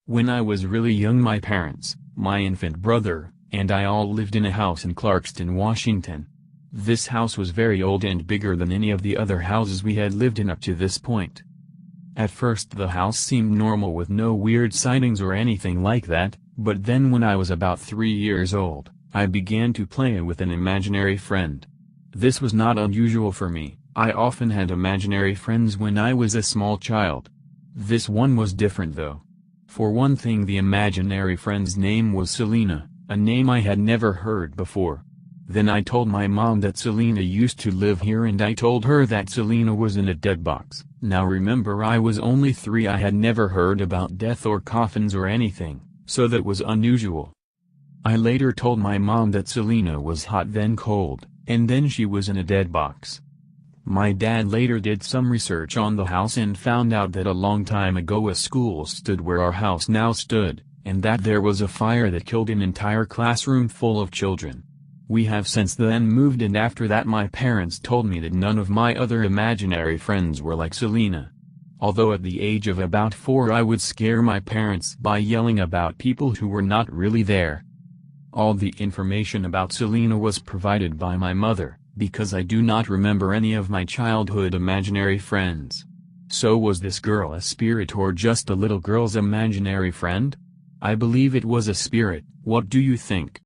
When I was really young, my parents, my infant brother, and I all lived in a house in Clarkston, Washington. This house was very old and bigger than any of the other houses we had lived in up to this point. At first the house seemed normal with no weird sightings or anything like that, but then when I was about 3 years old, I began to play with an imaginary friend. This was not unusual for me. I often had imaginary friends when I was a small child. This one was different though. For one thing, the imaginary friend's name was Selena, a name I had never heard before. Then I told my mom that Selena used to live here, and I told her that Selena was in a dead box. Now remember, I was only 3. I had never heard about death or coffins or anything, so that was unusual. I later told my mom that Selena was hot then cold, and then she was in a dead box. My dad later did some research on the house and found out that a long time ago a school stood where our house now stood, and that there was a fire that killed an entire classroom full of children. We have since then moved, and after that my parents told me that none of my other imaginary friends were like Selena. Although at the age of about 4 I would scare my parents by yelling about people who were not really there. All the information about Selena was provided by my mother, because I do not remember any of my childhood imaginary friends. So was this girl a spirit or just a little girl's imaginary friend? I believe it was a spirit. What do you think?